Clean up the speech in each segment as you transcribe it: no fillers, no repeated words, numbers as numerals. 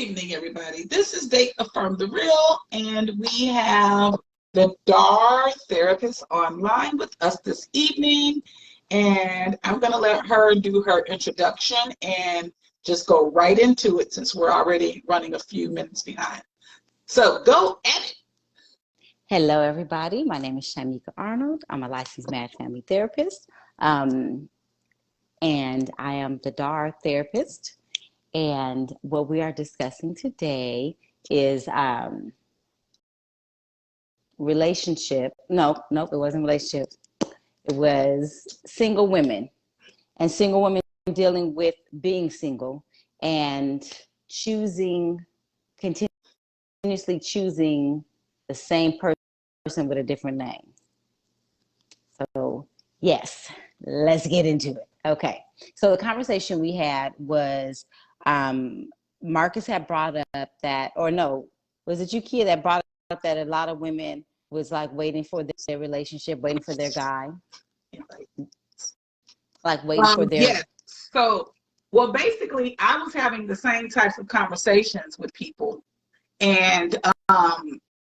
evening, everybody. This is Date Affirm the Real, and we have the DAR therapist online with us this evening. And I'm going to let her do her introduction and just go right into it since we're already running a few minutes behind. So go at it. Hello, everybody. My name is Shimeka Arnold. I'm a licensed marriage family therapist, and I am the DAR therapist. And what we are discussing today is relationship. Nope, it wasn't relationship. It was single women and single women dealing with being single and continuously choosing the same person with a different name. So, yes, let's get into it. Okay. So the conversation we had was Marcus had brought up that, or no, was it you, Keya, that brought up that a lot of women was like waiting for their relationship, waiting for their guy, like waiting for their. Yes. So, well, basically, I was having the same types of conversations with people, and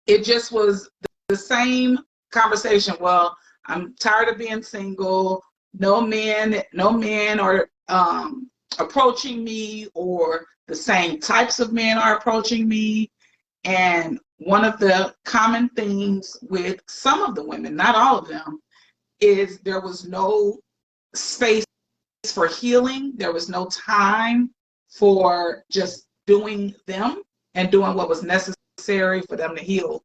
it just was the same conversation. Well, I'm tired of being single. No men are approaching me, or the same types of men are approaching me. And one of the common things with some of the women, not all of them, is there was no space for healing. There was no time for just doing them and doing what was necessary for them to heal.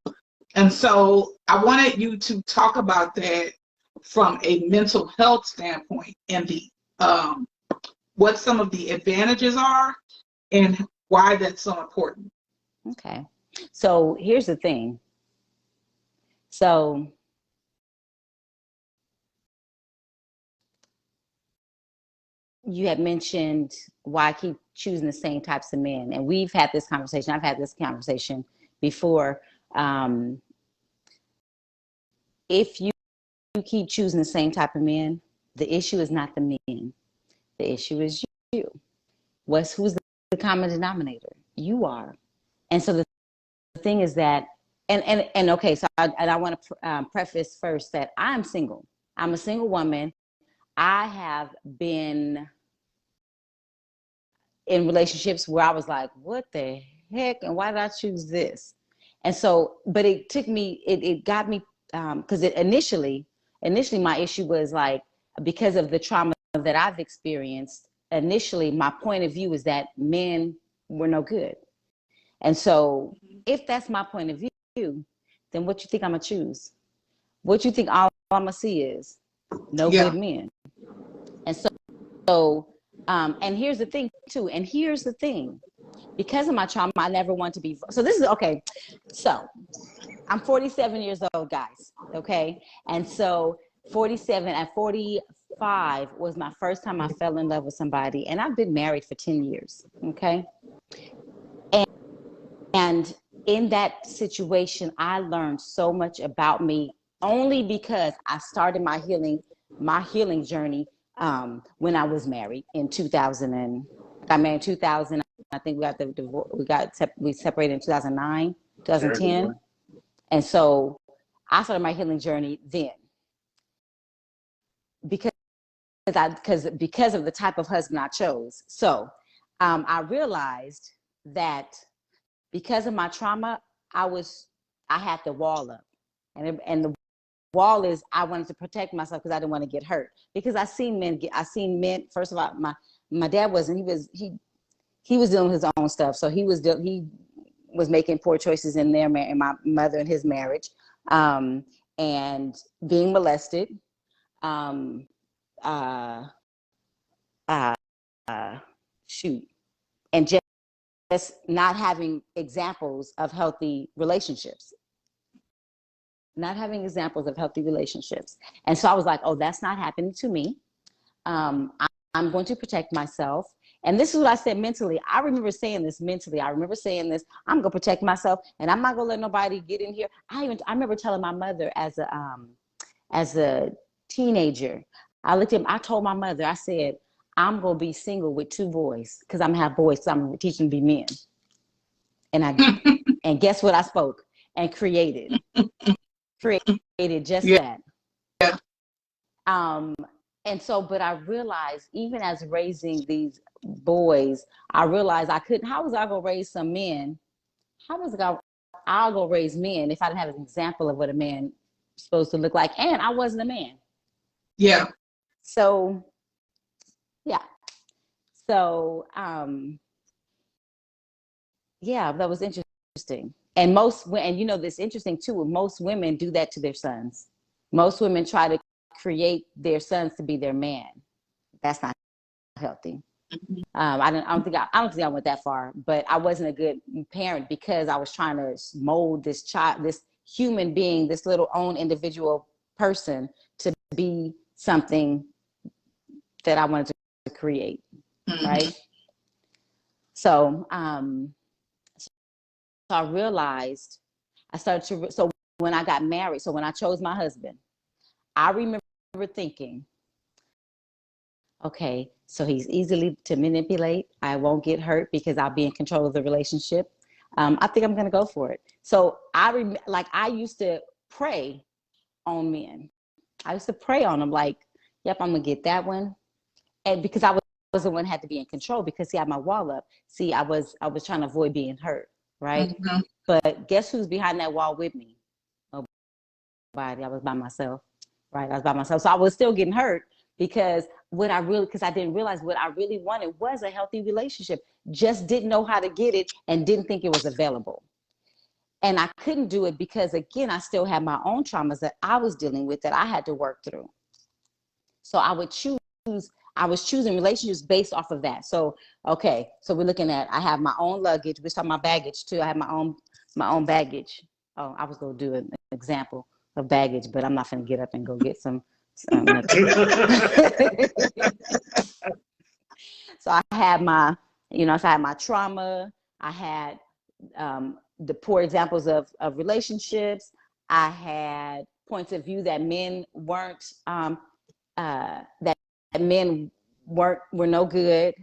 And so I wanted you to talk about that from a mental health standpoint and the what some of the advantages are and why that's so important. Okay. So here's the thing. So you had mentioned why I keep choosing the same types of men. And we've had this conversation. I've had this conversation before. If you keep choosing the same type of men, the issue is not the men. The issue is you. Who's the common denominator? You are. And so the thing is that, and okay, so I want to preface first that I'm single. I'm a single woman. I have been in relationships where I was like, what the heck? And why did I choose this? And so, but it took me, it got me, because initially my issue was like, because of the trauma that I've experienced, initially my point of view is that men were no good. And so if that's my point of view, then what you think I'm gonna choose? What you think all I'm gonna see is no good men. And so and here's the thing too, because of my trauma, I never want to be, so this is, okay, so I'm 47 years old, guys, okay? And so 47 at 45 was my first time I fell in love with somebody, and I've been married for 10 years, okay? And in that situation, I learned so much about me only because I started my healing journey when I was married in 2000 and got married in 2000. I think we separated in 2009, 2010. And so I started my healing journey then because of the type of husband I chose. So I realized that because of my trauma, I had the wall up, and the wall is I wanted to protect myself because I didn't want to get hurt. Because I seen men. First of all, my dad wasn't. He was dealing with his own stuff, so he was making poor choices in my mother and his marriage, and being molested, and just not having examples of healthy relationships. And so I was like, oh, that's not happening to me. I'm going to protect myself. And this is what I said mentally. I remember saying this mentally. I'm going to protect myself, and I'm not going to let nobody get in here. I remember telling my mother as a teenager, I told my mother, I said, I'm going to be single with 2 boys because I'm going to have boys, because I'm teaching them to be men. And and guess what I spoke and created just that. Yeah. And so, but I realized even as raising these boys, I realized I couldn't, how was I going to raise some men? How was I'll go raise men if I didn't have an example of what a man is supposed to look like? And I wasn't a man. Yeah. So, yeah. So, yeah, that was interesting. And and you know, this interesting too, most women do that to their sons. Most women try to create their sons to be their man. That's not healthy. Mm-hmm. I don't think I went that far, but I wasn't a good parent because I was trying to mold this child, this human being, this little own individual person to be something that I wanted to create. Mm-hmm. Right. So, so I realized so when I got married, so when I chose my husband, I remember thinking, okay, so he's easily to manipulate. I won't get hurt because I'll be in control of the relationship. I think I'm going to go for it. So I used to prey on men. I used to prey on them like, yep, I'm going to get that one. And because I was the one who had to be in control because he had my wall up. See, I was trying to avoid being hurt, right? Mm-hmm. But guess who's behind that wall with me? Nobody. I was by myself, right? I was by myself. So I was still getting hurt because because I didn't realize what I really wanted was a healthy relationship. Just didn't know how to get it and didn't think it was available. And I couldn't do it because, again, I still had my own traumas that I was dealing with that I had to work through. So I was choosing relationships based off of that. So, okay, so we're looking at, I have my own luggage. We're talking about baggage too. I have my own baggage. Oh, I was going to do an example of baggage, but I'm not going to get up and go get some. So I had so I had my trauma. I had the poor examples of relationships. I had points of view that men weren't that men were no good.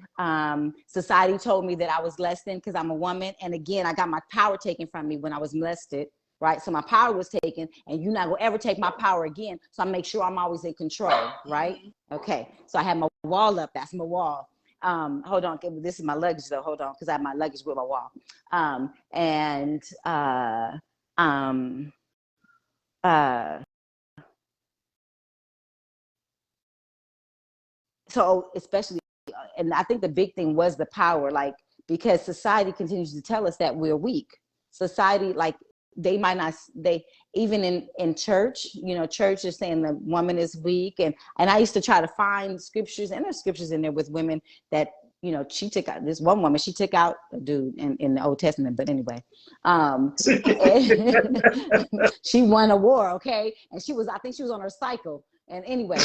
Society told me that I was less than because I'm a woman. And again, I got my power taken from me when I was molested, right? So my power was taken and you're not gonna ever take my power again. So I make sure I'm always in control, right? Okay, so I had my wall up, that's my wall. Hold on, this is my luggage though, hold on, because I have my luggage with my wall. So especially, and I think the big thing was the power, like, because society continues to tell us that we're weak. Society, like, they might not, even in church, church is saying the woman is weak. And I used to try to find scriptures, and there's scriptures in there with women that, she took out, this one woman, she took out a dude in the Old Testament, but anyway, she won a war, okay? And I think she was on her cycle. And anyway,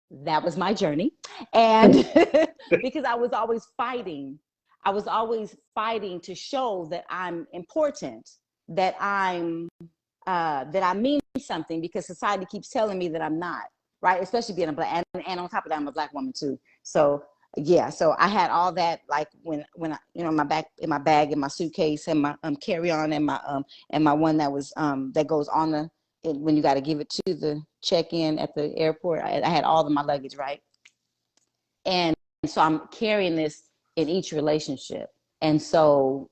that was my journey. And because I was always fighting to show that I'm important, that I mean something, because society keeps telling me that I'm not, right? Especially being a black, and on top of that, I'm a black woman too. So yeah, so I had all that, like when I, in my bag, in my suitcase, and my carry-on, and my one that was that goes on when you got to give it to the check-in at the airport. I had all of my luggage, right? And so I'm carrying this in each relationship. And so,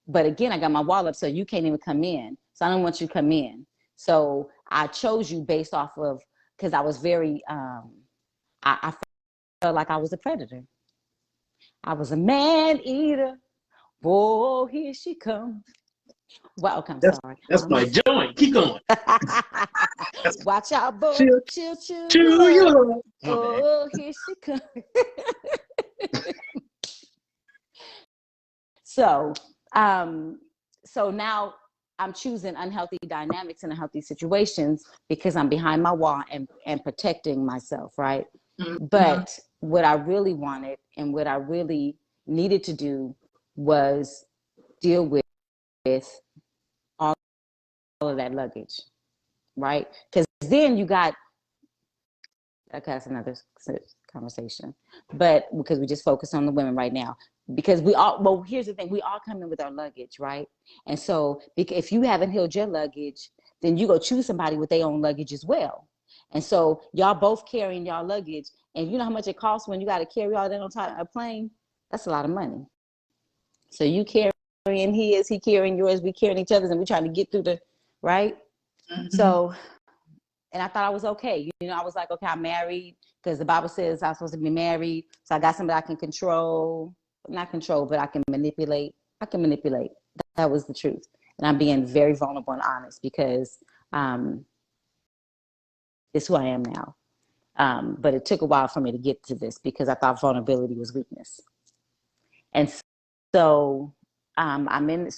but again, I got my wall up, so you can't even come in. So I don't want you to come in. So I chose you based off of, because I was very, I felt like I was a predator. I was a man eater. Whoa, here she comes. Well, okay, I'm sorry. That's my joint. Keep going. Watch out, boy. Chill, you. Oh, here she comes. So now I'm choosing unhealthy dynamics and unhealthy situations because I'm behind my wall and protecting myself, right? Mm-hmm. But what I really wanted and what I really needed to do was deal with all of that luggage, right? Because then you got, okay, that's another conversation, but because we just focus on the women right now, because we all, well, here's the thing, we all come in with our luggage, right? And so if you haven't healed your luggage, then you go choose somebody with their own luggage as well. And so y'all both carrying y'all luggage, and you know how much it costs when you got to carry all that on top of a plane? That's a lot of money. So you carrying his, he carrying yours, we carrying each other's, and we trying to get through the, right? Mm-hmm. So, and I thought I was okay. You know, I was like, okay, I'm married because the Bible says I'm supposed to be married. So I got somebody I can control, not control, but I can manipulate. I can manipulate. That was the truth. And I'm being very vulnerable and honest because it's who I am now. But it took a while for me to get to this because I thought vulnerability was weakness. And so I'm in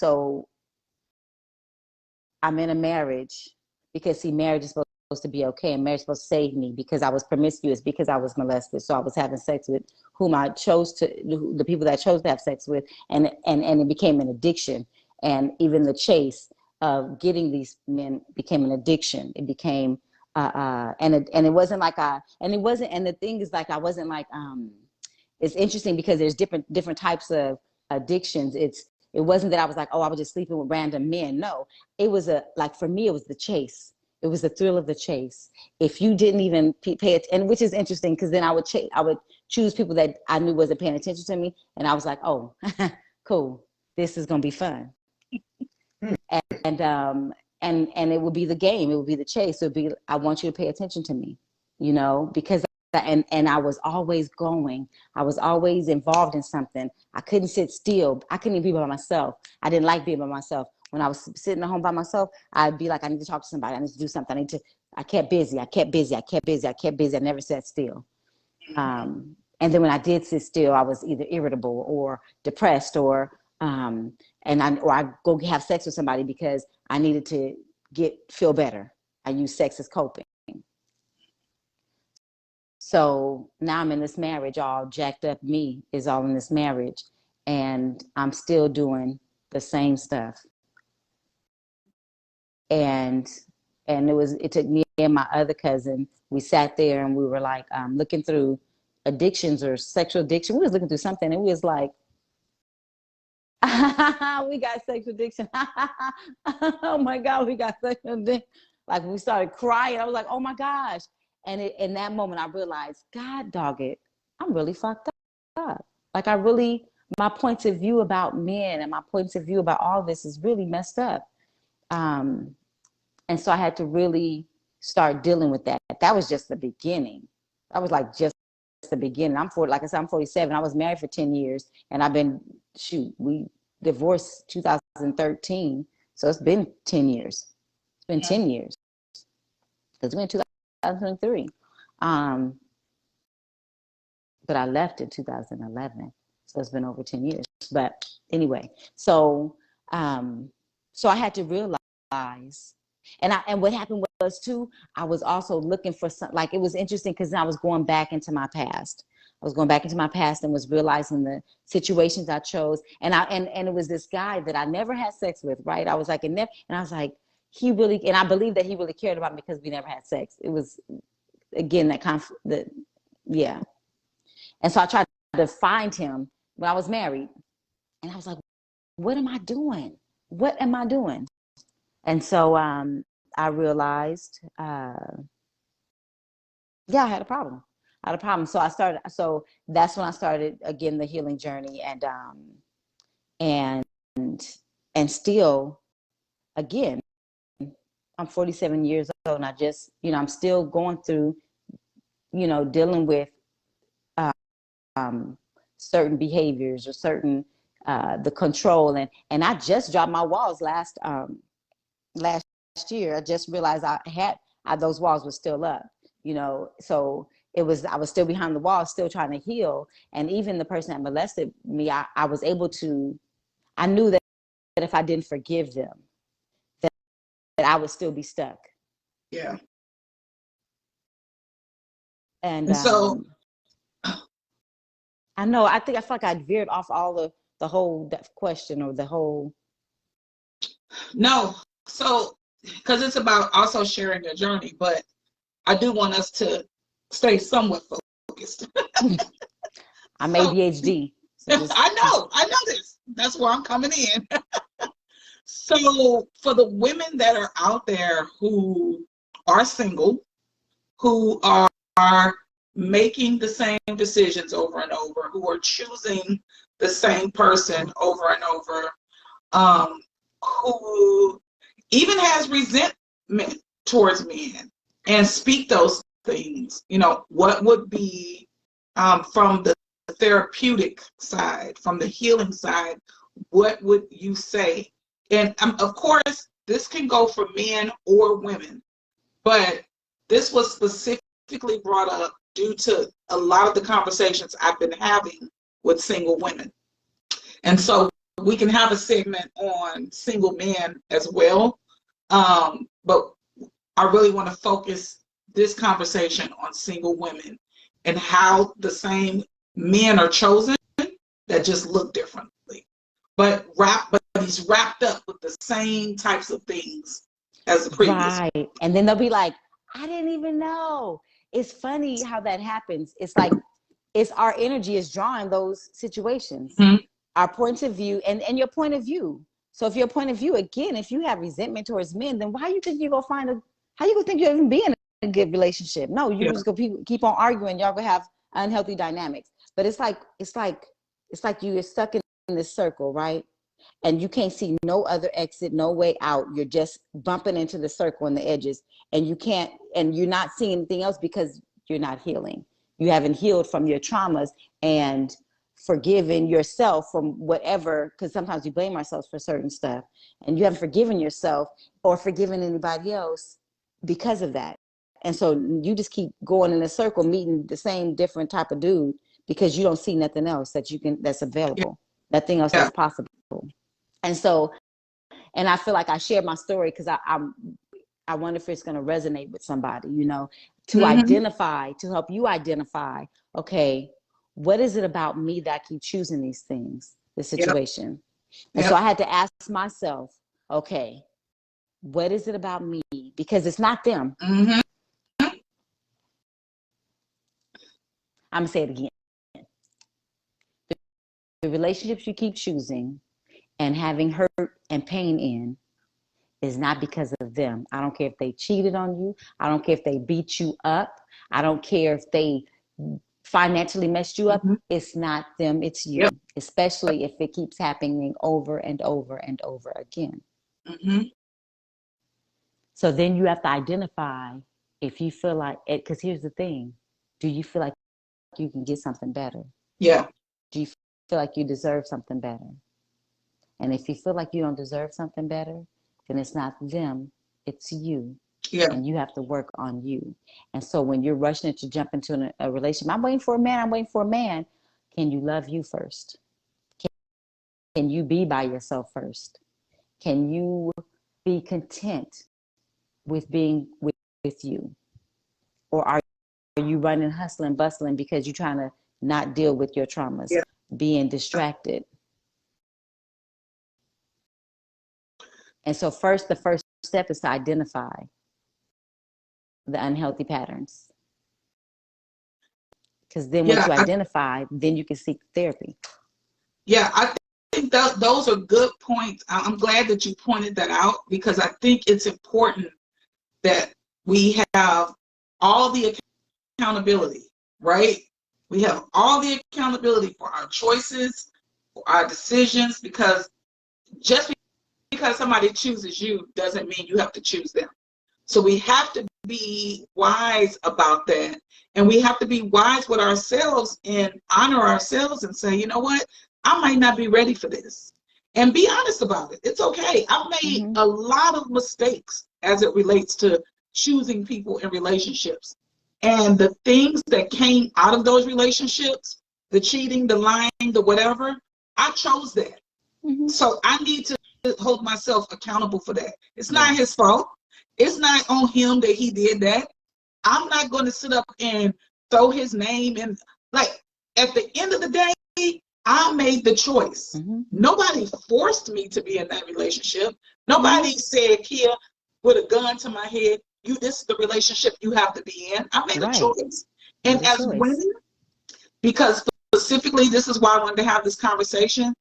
a marriage because, see, marriage is supposed to be okay, and marriage is supposed to save me because I was promiscuous, because I was molested. So I was having sex with whom I chose to, the people that I chose to have sex with, and it became an addiction. And even the chase of getting these men became an addiction. It became and it wasn't like and the thing is, like, I wasn't like it's interesting because there's different types of addictions. It wasn't that I was like, oh, I was just sleeping with random men. No, it was like, for me, it was the chase. It was the thrill of the chase. If you didn't even pay it, and which is interesting because then I would choose people that I knew wasn't paying attention to me, and I was like, oh, cool, this is gonna be fun. And it would be the game. It would be the chase. It would be, I want you to pay attention to me, you know, because and I was always going. I was always involved in something. I couldn't sit still. I couldn't even be by myself. I didn't like being by myself. When I was sitting at home by myself, I'd be like, I need to talk to somebody. I need to do something. I kept busy. I never sat still. And then when I did sit still, I was either irritable or depressed, or I'd go have sex with somebody because I needed to feel better. I use sex as coping. So now I'm in this marriage, all jacked up. Me is all in this marriage, and I'm still doing the same stuff. And it took me and my other cousin, we sat there and we were like looking through addictions or sexual addiction. We was looking through something, and we was like, we got sexual addiction. Oh my God, we got sexual addiction. Like, we started crying. I was like, oh my gosh. And in that moment, I realized, God dog it, I'm really fucked up. Like, my points of view about men and my points of view about all this is really messed up. And so I had to really start dealing with that. That was just the beginning. That was like just the beginning. Like I said, I'm 47. I was married for 10 years, and we divorced 2013. So it's been 10 years. It's been 10 years. Because we're in 2023. But I left in 2011. So it's been over 10 years. But anyway, so I had to realize, and what happened was too, I was also looking for some, like, it was interesting because I was going back into my past. I was going back into my past and was realizing the situations I chose. And it was this guy that I never had sex with, right? I was like, and I was like, and I believe that he really cared about me because we never had sex. It was, again, that conflict, yeah. And so I tried to find him when I was married, and I was like, what am I doing? What am I doing? And so I realized, I had a problem. So that's when I started, again, the healing journey, and still, again, I'm 47 years old, and I just, I'm still going through, dealing with certain behaviors or certain, the control. And I just dropped my walls last year. I just realized those walls were still up, so I was still behind the wall, still trying to heal. And even the person that molested me, I was able to, I knew that if I didn't forgive them, that I would still be stuck. Yeah. And so I know, I feel like I veered off all the whole question, or the whole. No. So, because it's about also sharing your journey, but I do want us to stay somewhat focused. I'm So, ADHD. So just, I know this. That's where I'm coming in. So for the women that are out there who are single, who are making the same decisions over and over, who are choosing the same person over and over, who even has resentment towards men and speak those things, what would be from the therapeutic side, from the healing side, what would you say? And of course, this can go for men or women, but this was specifically brought up due to a lot of the conversations I've been having with single women. And so we can have a segment on single men as well. But I really want to focus this conversation on single women and how the same men are chosen that just look differently. But he's wrapped up with the same types of things as the previous. right. And then they'll be like, I didn't even know. It's funny how that happens. It's like, it's our energy is drawing those situations, our points of view and your point of view. So if your point of view, again, if you have resentment towards men, then why you think you're going to how you going to think you'll even be in a good relationship? No, you just go keep on arguing. Y'all going to have unhealthy dynamics. But it's like you're stuck in this circle, right? And you can't see no other exit, no way out. You're just bumping into the circle and the edges, and you're not seeing anything else because you're not healing. You haven't healed from your traumas and forgiven yourself from whatever, because sometimes we blame ourselves for certain stuff, and you haven't forgiven yourself or forgiven anybody else because of that. And so you just keep going in a circle, meeting the same different type of dude because you don't see nothing else that's available, nothing else that's possible. And so, and I feel like I shared my story because I wonder if it's going to resonate with somebody, to identify, to help you identify, okay, what is it about me that I keep choosing these things, this situation? And so I had to ask myself, okay, what is it about me? Because it's not them. I'm going to say it again. The relationships you keep choosing and having hurt and pain in is not because of them. I don't care if they cheated on you. I don't care if they beat you up. I don't care if they financially messed you up. It's not them, it's you, especially if it keeps happening over and over and over again. So then you have to identify if you feel like it, because here's the thing. Do you feel like you can get something better? Yeah. Do you feel like you deserve something better? And if you feel like you don't deserve something better, then it's not them, it's you. Yeah. And you have to work on you. And so when you're rushing to jump into a relationship, I'm waiting for a man. Can you love you first? Can you be by yourself first? Can you be content with being with you? Or are you running, hustling, bustling because you're trying to not deal with your traumas, being distracted? And so the first step is to identify the unhealthy patterns. Because then once you identify, then you can seek therapy. Yeah, I think those are good points. I'm glad that you pointed that out because I think it's important that we have all the accountability, right? We have all the accountability for our choices, for our decisions, because just because somebody chooses you doesn't mean you have to choose them. So we have to be wise about that. And we have to be wise with ourselves and honor ourselves and say, you know what? I might not be ready for this. And be honest about it. It's okay. I've made a lot of mistakes as it relates to choosing people in relationships. And the things that came out of those relationships, the cheating, the lying, the whatever, I chose that. So I need to hold myself accountable for that. It's not his fault. It's not on him that he did that. I'm not going to sit up and throw his name in. Like, at the end of the day, I made the choice. Nobody forced me to be in that relationship. Nobody said, Keya, with a gun to my head, this is the relationship you have to be in. I made a choice. And as women, because specifically, this is why I wanted to have this conversation.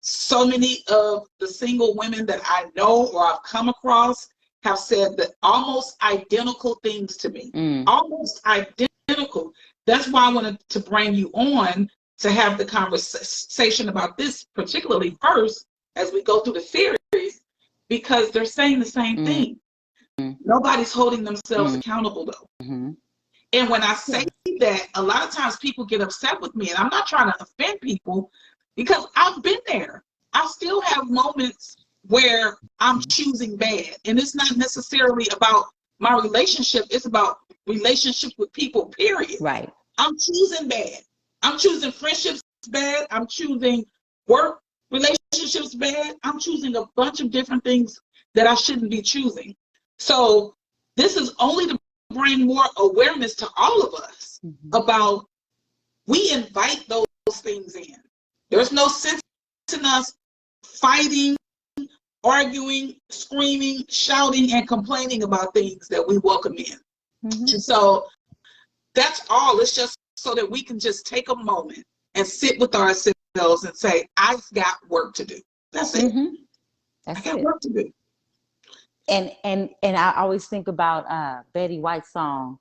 So many of the single women that I know or I've come across have said that almost identical things to me. Almost identical. That's why I wanted to bring you on to have the conversation about this, particularly first, as we go through the theories, because they're saying the same thing. Nobody's holding themselves accountable, though. And when I say that, a lot of times people get upset with me, and I'm not trying to offend people because I've been there. I still have moments where I'm choosing bad. And it's not necessarily about my relationship. It's about relationships with people, period. Right. I'm choosing bad. I'm choosing friendships bad. I'm choosing work relationships bad. I'm choosing a bunch of different things that I shouldn't be choosing. So this is only to bring more awareness to all of us about, we invite those things in. There's no sense in us fighting, arguing, screaming, shouting, and complaining about things that we welcome in. And so that's all. It's just so that we can just take a moment and sit with ourselves and say, I've got work to do. That's it. I got work to do. And I always think about Betty White's song,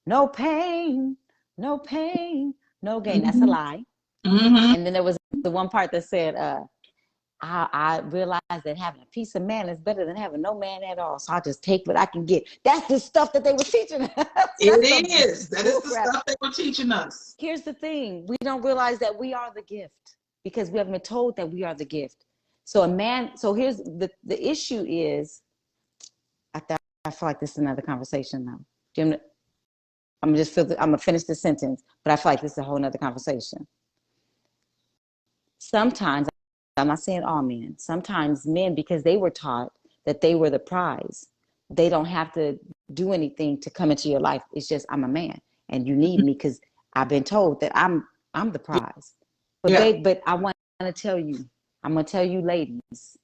"No pain, no pain, no gain." That's a lie. And then there was the one part that said, I realized that having a piece of man is better than having no man at all. So I'll just take what I can get. That's the stuff that they were teaching us. It is. That is the stuff they were teaching us. Here's the thing. We don't realize that we are the gift because we haven't been told that we are the gift. So here's the issue is, I feel like this is another conversation now. I'm gonna finish this sentence, but I feel like this is a whole nother conversation. Sometimes, I'm not saying all men, sometimes men, because they were taught that they were the prize, they don't have to do anything to come into your life. It's just, I'm a man and you need me because I've been told that I'm the prize. But but I want to tell you, I'm gonna tell you ladies,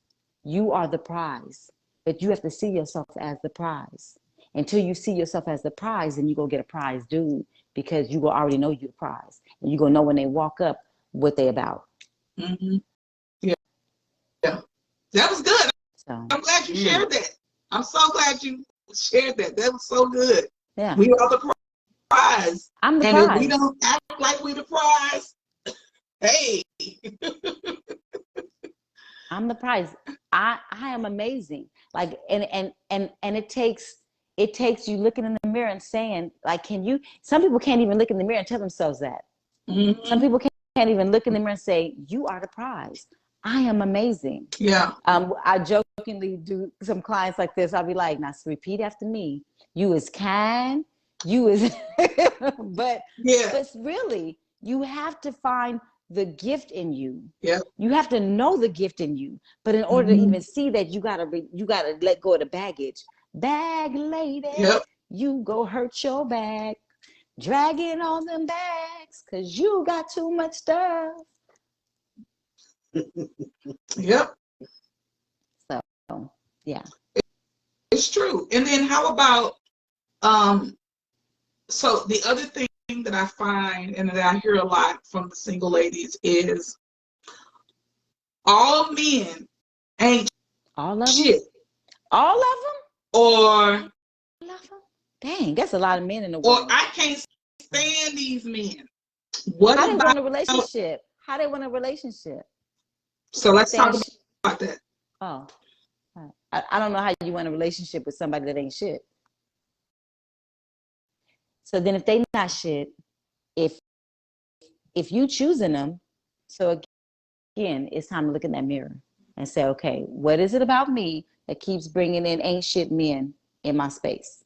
you are the prize. But you have to see yourself as the prize. Until you see yourself as the prize, then you're going to get a prize dude, because you will already know you're the prize. And you're going to know when they walk up what they about. Yeah. That was good. So, I'm glad you shared that. I'm so glad you shared that. That was so good. Yeah. We are the prize. I'm the prize. And if we don't act like we're the prize, hey. I'm the prize. I am amazing. Like, and it takes you looking in the mirror and saying, like, some people can't even look in the mirror and tell themselves that. Some people can't even look in the mirror and say, you are the prize. I am amazing. Yeah. I jokingly do some clients like this. I'll be like, now repeat after me. You is kind, you is, but really, you have to find the gift in you. Yeah. You have to know the gift in you. But in order to even see that, you gotta let go of the baggage. Bag lady, you go hurt your bag, dragging on them bags, cause you got too much stuff. Yep. So yeah. It's true. And then how about so the other thing that I find and that I hear a lot from the single ladies is all men ain't all of shit. Them? All of them? Or all of them? Dang, that's a lot of men in the world. Or I can't stand these men. What How they want a relationship? How they want a relationship? So let's talk about that. Oh, I don't know how you want a relationship with somebody that ain't shit. So then if they not shit, if you choosing them, so again, it's time to look in that mirror and say, okay, what is it about me that keeps bringing in ain't shit men in my space?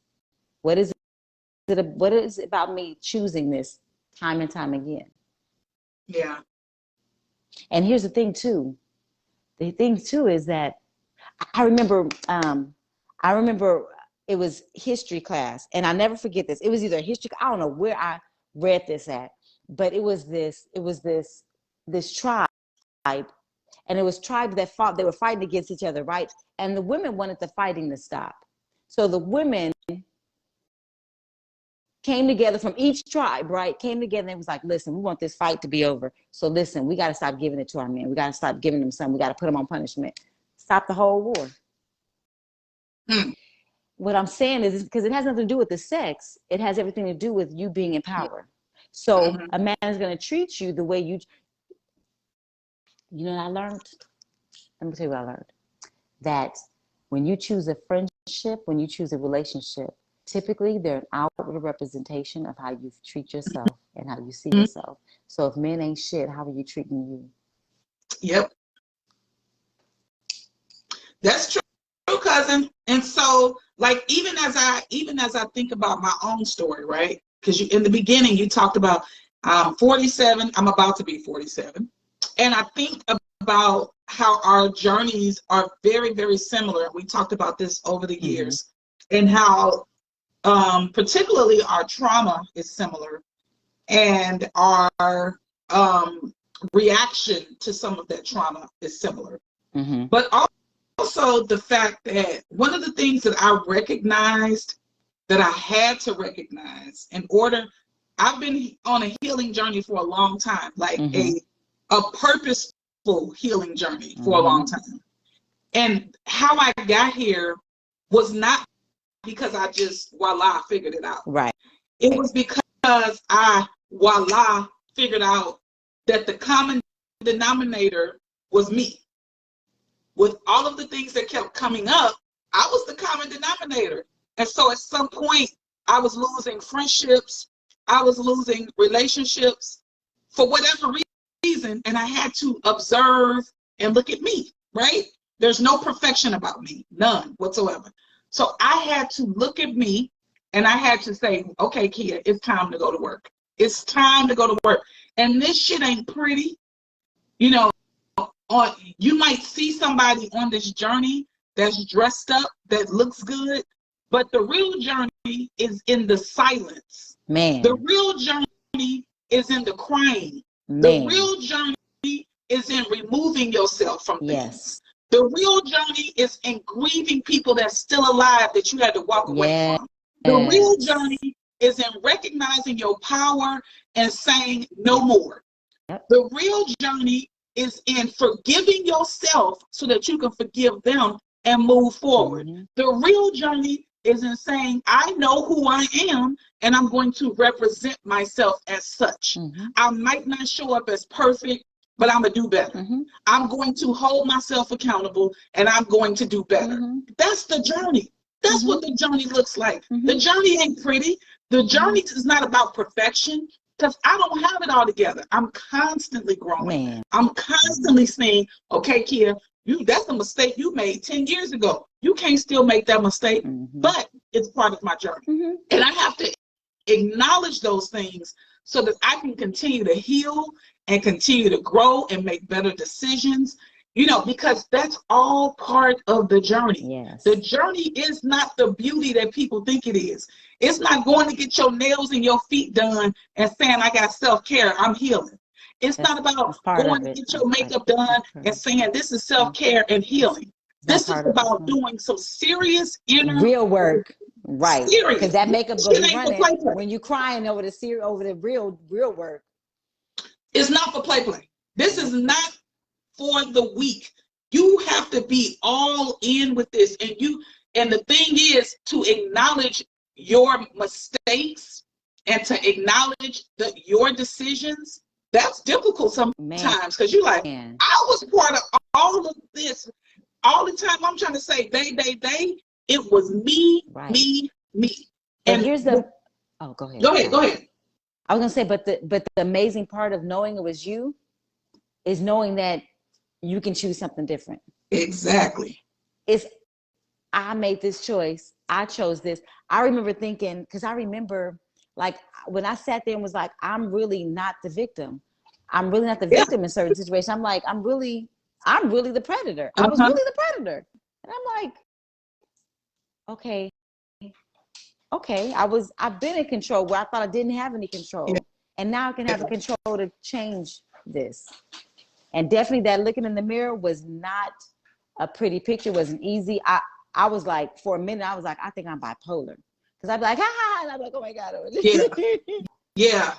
What is it about me choosing this time and time again? Yeah. And here's the thing too. The thing too is that I remember it was history class, and I never forget this. It was either history, I don't know where I read this at, but it was this tribe, and it was tribes that fought, they were fighting against each other, right? And the women wanted the fighting to stop. So the women came together from each tribe, right? Came together and was like, listen, we want this fight to be over. So listen, we got to stop giving it to our men. We got to stop giving them something. We got to put them on punishment. Stop the whole war. What I'm saying is because it has nothing to do with the sex. It has everything to do with you being in power. So a man is going to treat you the way you know what I learned? Let me tell you what I learned. That when you choose a friendship, when you choose a relationship, typically they're an outward representation of how you treat yourself and how you see yourself. So if men ain't shit, how are you treating you? Yep. That's true, cousin. And so, like, even as I think about my own story, right? Because in the beginning you talked about 47. I'm about to be 47, and I think about how our journeys are very, very similar. We talked about this over the years, and how particularly our trauma is similar, and our reaction to some of that trauma is similar. But also the fact that one of the things that I recognized that I had to recognize in order, I've been on a healing journey for a long time, like a purposeful healing journey for a long time. And how I got here was not because I just voila figured it out. Right. It was because I voila figured out that the common denominator was me. With all of the things that kept coming up, I was the common denominator. And so at some point, I was losing friendships, I was losing relationships for whatever reason, and I had to observe and look at me, right? There's no perfection about me, none whatsoever. So I had to look at me and I had to say, okay, Keya, it's time to go to work. It's time to go to work. And this shit ain't pretty. You know, you might see somebody on this journey that's dressed up, that looks good, but the real journey is in the silence. Man. The real journey is in the crying. Man. The real journey is in removing yourself from things. The real journey is in grieving people that's still alive that you had to walk away from. The real journey is in recognizing your power and saying no more. The real journey is in forgiving yourself so that you can forgive them and move forward. The real journey is in saying, I know who I am and I'm going to represent myself as such. I might not show up as perfect, but I'm going to do better. I'm going to hold myself accountable and I'm going to do better. That's the journey. That's what the journey looks like. The journey ain't pretty. The journey is not about perfection, because I don't have it all together. I'm constantly growing. I'm constantly saying, okay, Keya, that's a mistake you made 10 years ago. You can't still make that mistake, but it's part of my journey. And I have to acknowledge those things so that I can continue to heal and continue to grow and make better decisions, you know, because that's all part of the journey. The journey is not the beauty that people think it is. It's not going to get your nails and your feet done and saying, I got self-care, I'm healing. It's not about going to get your makeup done and saying, this is self-care and healing. This is about doing some serious inner real work. Right. Because that makeup goes running when you're crying over the real work. It's not for play. This is not for the weak. You have to be all in with this. And the thing is to acknowledge your mistakes and to acknowledge your decisions. That's difficult sometimes because you're like, I was part of all of this. All the time I'm trying to say they. It was me, me. And here's go ahead. Go ahead. I was gonna say, but the amazing part of knowing it was you is knowing that you can choose something different. Exactly. I made this choice. I chose this. I remember thinking, because I remember like when I sat there and was like, I'm really not the victim. I'm really not the victim in certain situations. I'm like, I'm really the predator. I was really the predator. And I'm like, okay. I've been in control where I thought I didn't have any control. And now I can have the control to change this. And definitely that looking in the mirror was not a pretty picture, wasn't easy. I was like, for a minute, I was like, I think I'm bipolar. Because I'd be like, ha ha, crying. I'm like, oh my God. Yeah. Yeah.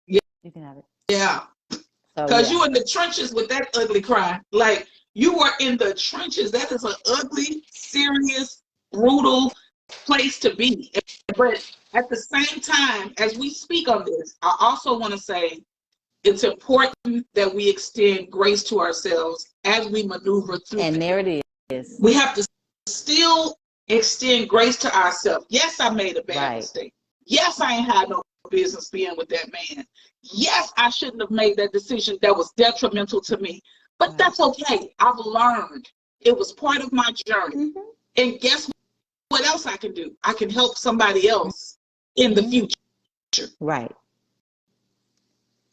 Yeah. You can have it. Yeah. Because you in the trenches with that ugly cry. Like, you were in the trenches. That is an ugly, serious, brutal place to be. But at the same time, as we speak on this, I also want to say it's important that we extend grace to ourselves as we maneuver through. And there it is. We have to still extend grace to ourselves. Yes, I made a bad mistake. Yes, I ain't had no business being with that man. Yes, I shouldn't have made that decision that was detrimental to me. But that's okay. I've learned. It was part of my journey. And guess what else I can do? I can help somebody else in the future. Right.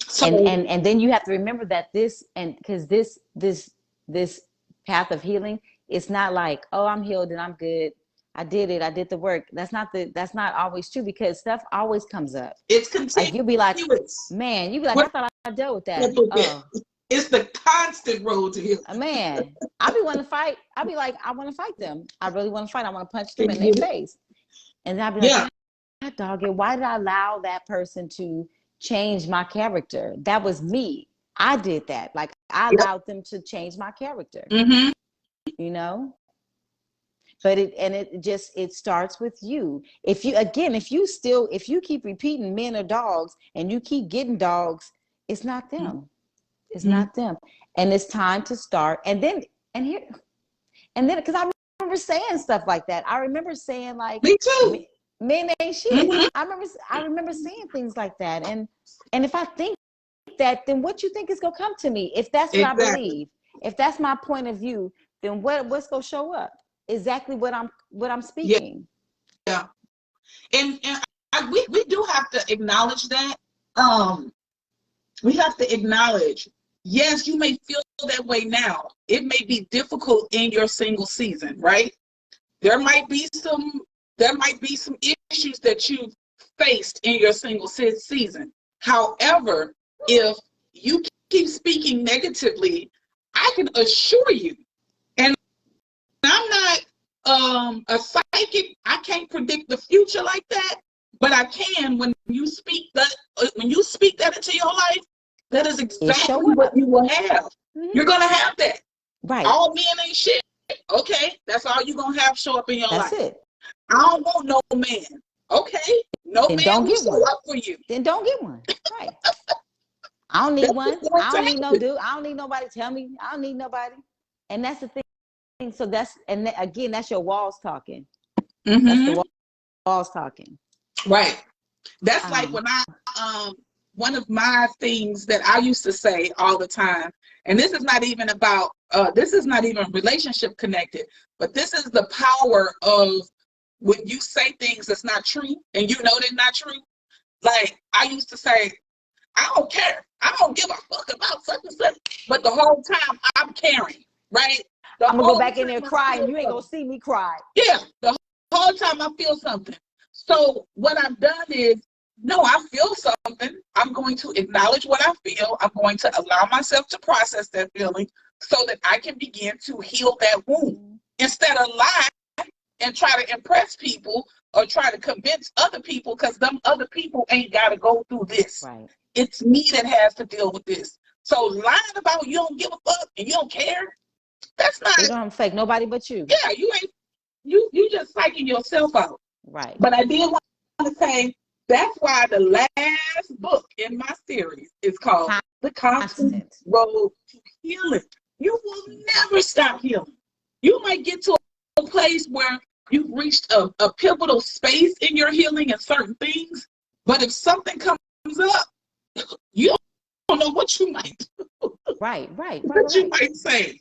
So, and then you have to remember that because this path of healing, it's not like, oh, I'm healed and I'm good. I did it. I did the work. That's not always true, because stuff always comes up. It's continuous. Like you'll be like, man, I thought I dealt with that. Oh. It's the constant road to healing. Man, I be wanting to fight. I be like, I want to fight them. I really want to fight. I want to punch them in their face. And then I'd be like, God, dog it. Why did I allow that person to change my character? That was me. I did that. Like, I allowed them to change my character. You know? But it starts with you. If you keep repeating men are dogs and you keep getting dogs, it's not them. It's not them. And it's time to start. And then because I remember saying stuff like that. I remember saying, like, me too. Men ain't shit. I remember saying things like that. And if I think that, then what you think is gonna come to me? If that's what I believe, if that's my point of view, then what's gonna show up? Exactly what I'm speaking. Yeah. And we do have to acknowledge that. We have to acknowledge, yes, you may feel that way now. It may be difficult in your single season, right? There might be some issues that you've faced in your single season. However, if you keep speaking negatively, I can assure you, and I'm not a psychic, I can't predict the future like that, but I can when you speak that into your life, that is exactly what you will have. You're gonna have that. Right. All men ain't shit. Okay, that's all you're gonna have show up in your life. That's it. I don't want no man. Okay, no then man don't will get show one. up for you. Then don't get one. Right. I don't need one. I don't need no dude. I don't need nobody tell me. I don't need nobody. And that's the thing. So again, that's your walls talking. That's the walls talking. Right. That's like when one of my things that I used to say all the time, and this is not even about, this is not even relationship connected, but this is the power of when you say things that's not true and you know they're not true. Like, I used to say, I don't care. I don't give a fuck about such and such, but the whole time I'm caring, right? I'm going to go back in there and cry, and you ain't going to see me cry. Yeah, the whole time I feel something. So what I've done is, no, I feel something. I'm going to acknowledge what I feel. I'm going to allow myself to process that feeling so that I can begin to heal that wound instead of lie and try to impress people or try to convince other people, because them other people ain't got to go through this. Right. It's me that has to deal with this. So lying about you don't give a fuck and you don't care, that's not. You don't fake nobody but you. Yeah, you just psyching yourself out. Right. But I did want to say, that's why the last book in my series is called The Constant Road to Healing. You will never stop healing. You might get to a place where you've reached a pivotal space in your healing and certain things, but if something comes up, you don't know what you might do. Right. What you might say.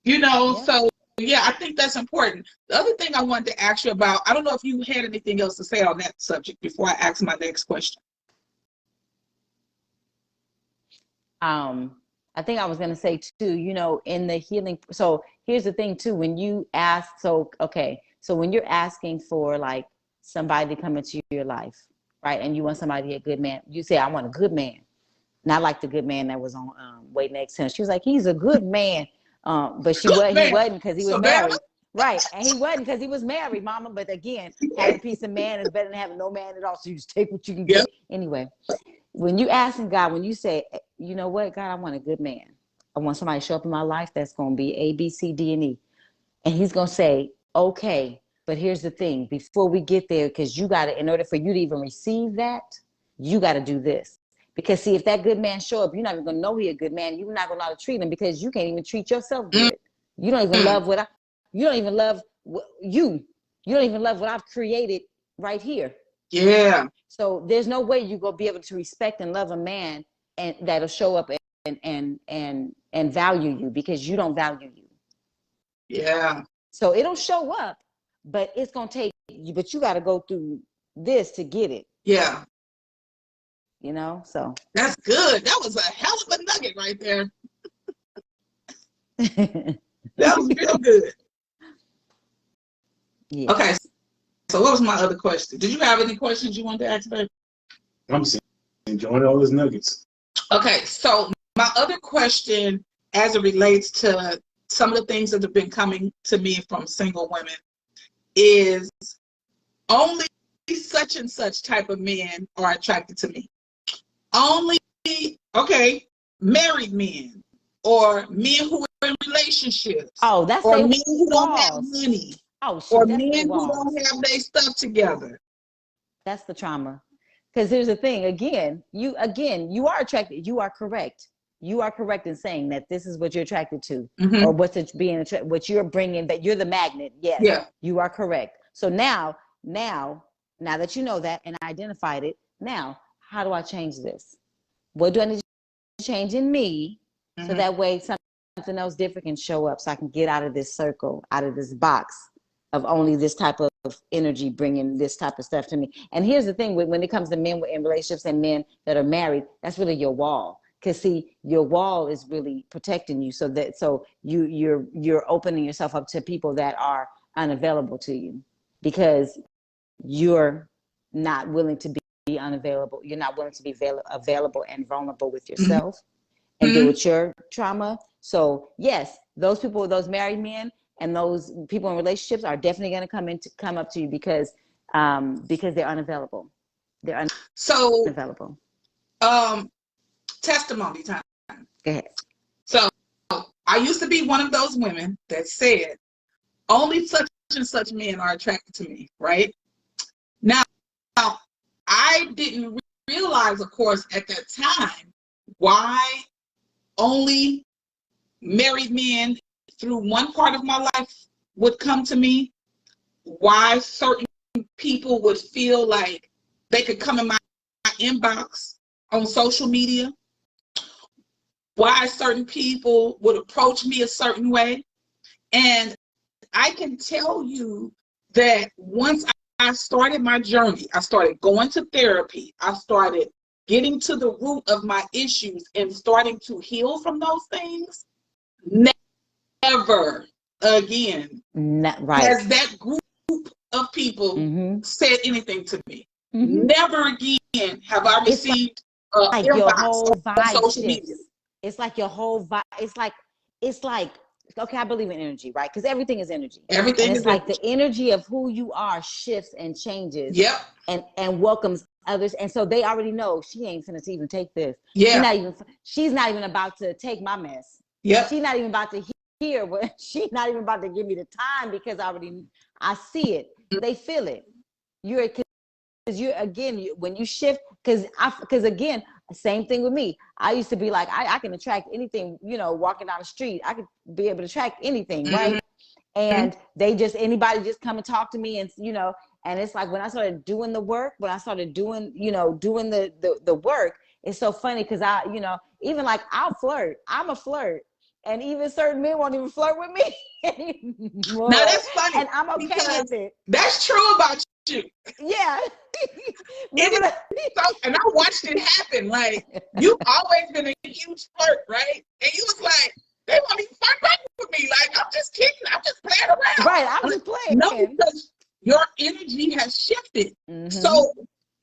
You know, so yeah, I think that's important. The other thing I wanted to ask you about, I don't know if you had anything else to say on that subject before I ask my next question. I think I was going to say too, you know, in the healing. So here's the thing too, when you ask, so when you're asking for like somebody to come into your life, right? And you want somebody to be a good man, you say, I want a good man. Not like the good man that was on Waiting to Exhale. She was like, he's a good man. But he wasn't because he was married. Right. And he wasn't because he was married, mama. But again, having a piece of man is better than having no man at all. So you just take what you can get. Anyway, when you asking God, when you say, you know what, God, I want a good man. I want somebody to show up in my life that's going to be A, B, C, D, and E. And he's going to say, okay, but here's the thing. Before we get there, because you got to, in order for you to even receive that, you got to do this. Because see, if that good man show up, you're not even going to know he's a good man. You're not going to know how to treat him because you can't even treat yourself good. You don't even love you don't even love you. You don't even love what I've created right here. Yeah. So there's no way you're going to be able to respect and love a man and that'll show up and value you because you don't value you. Yeah. So it'll show up, but it's going to take you, but you got to go through this to get it. Yeah. You know, so. That's good. That was a hell of a nugget right there. That was real good. Yeah. Okay. So what was my other question? Did you have any questions you wanted to ask, babe? I'm enjoying all those nuggets. Okay. So my other question, as it relates to some of the things that have been coming to me from single women, is only such and such type of men are attracted to me. Only, okay, married men or men who are in relationships. Oh, that's or men who don't have money. Oh, shoot, or that's men who don't have their stuff together. That's the trauma. Because here's the thing. Again, you are attracted. You are correct. You are correct in saying that this is what you're attracted to, or what's it being what you're bringing. That you're the magnet. Yes. Yeah. You are correct. So now that you know that and identified it, now how do I change this? What do I need to change in me so that way something else different can show up, so I can get out of this circle, out of this box of only this type of energy bringing this type of stuff to me. And here's the thing, when it comes to men in relationships and men that are married, that's really your wall. Because see, your wall is really protecting you, so you're opening yourself up to people that are unavailable to you because you're not willing to be unavailable. You're not willing to be available and vulnerable with yourself and deal with your trauma. So yes, those people, those married men and those people in relationships are definitely going to come up to you because they're unavailable. They're unavailable. Testimony time. Go ahead. So I used to be one of those women that said only such and such men are attracted to me, right? Now I didn't realize, of course, at that time, why only married men through one part of my life would come to me, why certain people would feel like they could come in my inbox on social media, why certain people would approach me a certain way. And I can tell you that once I started my journey, I started going to therapy, I started getting to the root of my issues and starting to heal from those things, never again has that group of people said anything to me. Never again have I received like your whole vibe on social media. It's like your whole vibe. It's like okay, I believe in energy, right? Because everything is energy. Everything and is like energy. The energy of who you are shifts and changes. Yep. And welcomes others. And so they already know she ain't finna even take this. Yeah. She's not even about to take my mess. Yeah. She's not even about to hear what she's not even about to give me the time because I see it. They feel it. When you shift, because again, same thing with me. I used to be like, I can attract anything, walking down the street, I could be able to attract anything, right? And anybody just come and talk to me and, and it's like when I started doing the work, when I started doing the work, it's so funny because even like I'll flirt. I'm a flirt. And even certain men won't even flirt with me anymore. Now that's funny. And I'm okay with it. That's true about you. Yeah. And I watched it happen. Like, you've always been a huge flirt, right? And you was like, they won't even flirt back with me. Like, I'm just kidding. I'm just playing around. Right, I'm just playing. No, because your energy has shifted. So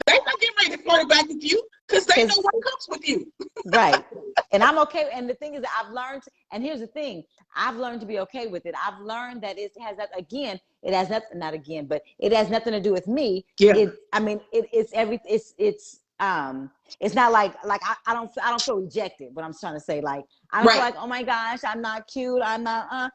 they're not getting ready to flirt back with you because they know what comes with you. Right. And I'm okay. And the thing is that I've learned, and here's the thing, I've learned to be okay with it. I've learned that it has that, again, it has nothing, not again, but it has nothing to do with me. Yeah. It's not like I don't feel rejected. What I'm trying to say, like, I don't feel like, oh my gosh, I'm not cute. I'm not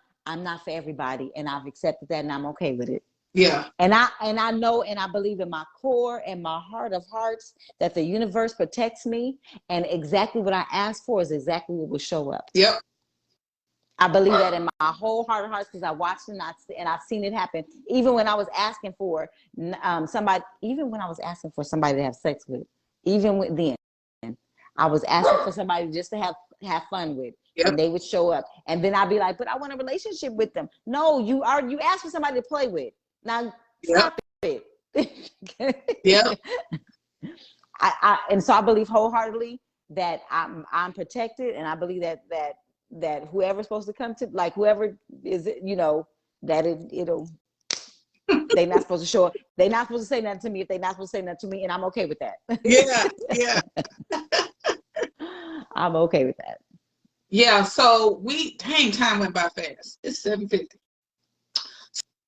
for everybody. And I've accepted that and I'm okay with it. Yeah. And I know, and I believe in my core and my heart of hearts that the universe protects me, and exactly what I ask for is exactly what will show up. Yep. I believe that in my whole heart of hearts, because I watched it and I've seen it happen. Even when I was asking for somebody to have sex with, then I was asking for somebody just to have fun with. Yep. And they would show up, and then I'd be like, but I want a relationship with them. No, you asked for somebody to play with. Now stop it. Yeah. And so I believe wholeheartedly that I'm protected, and I believe that whoever's supposed to come to, like, whoever is, that it'll they're not supposed to show up. They're not supposed to say nothing to me if they're not supposed to say nothing to me, and I'm okay with that. Yeah. I'm okay with that. Yeah, so time went by fast. It's 7:50.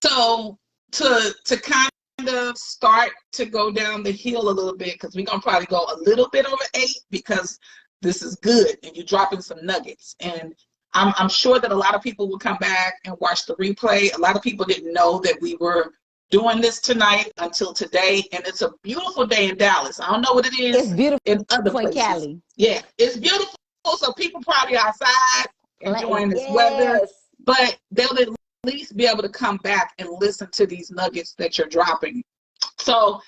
So to kind of start to go down the hill a little bit, because we're gonna probably go a little bit over 8, because this is good and you're dropping some nuggets. And I'm sure that a lot of people will come back and watch the replay. A lot of people didn't know that we were doing this tonight until today, and it's a beautiful day in Dallas. I don't know what it is. It's beautiful in other places. Cali. Yeah, it's beautiful. So people probably outside enjoying this weather, but they'll at least be able to come back and listen to these nuggets that you're dropping. So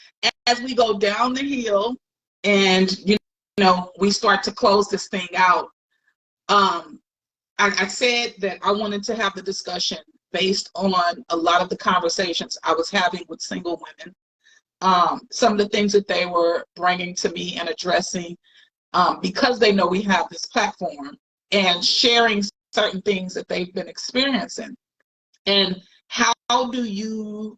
as we go down the hill and we start to close this thing out, I said that I wanted to have the discussion based on a lot of the conversations I was having with single women, some of the things that they were bringing to me and addressing, because they know we have this platform, and sharing certain things that they've been experiencing. And how do you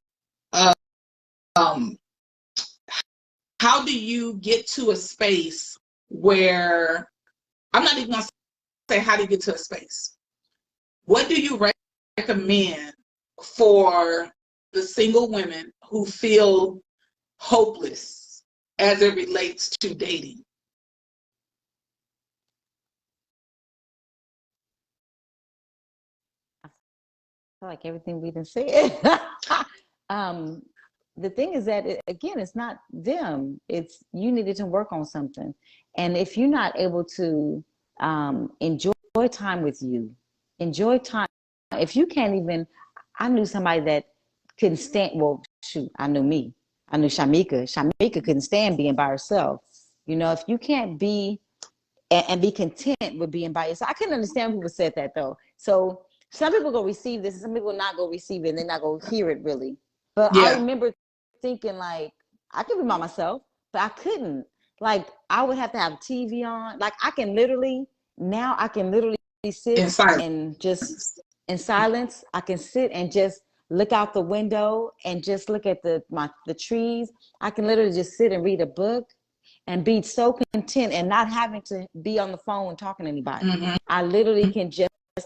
get to a space where, I'm not even gonna say how do you get to a space. What do you recommend for the single women who feel hopeless as it relates to dating? I feel like everything we done said. The thing is that, again, it's not them. It's you needed to work on something. And if you're not able to enjoy time with you, enjoy time. If you can't even, I knew somebody that couldn't stand, well, shoot, I knew me. I knew Shimeka. Shimeka couldn't stand being by herself. If you can't be and be content with being by yourself. I couldn't understand when people said that, though. So some people go receive this, and some people not go receive it, and they're not go hear it really. But I remember thinking, like, I could be by myself, but I couldn't. Like, I would have to have TV on. Like, I can literally sit and just in silence. I can sit and just look out the window and just look at the trees. I can literally just sit and read a book and be so content and not having to be on the phone talking to anybody. Mm-hmm. I literally can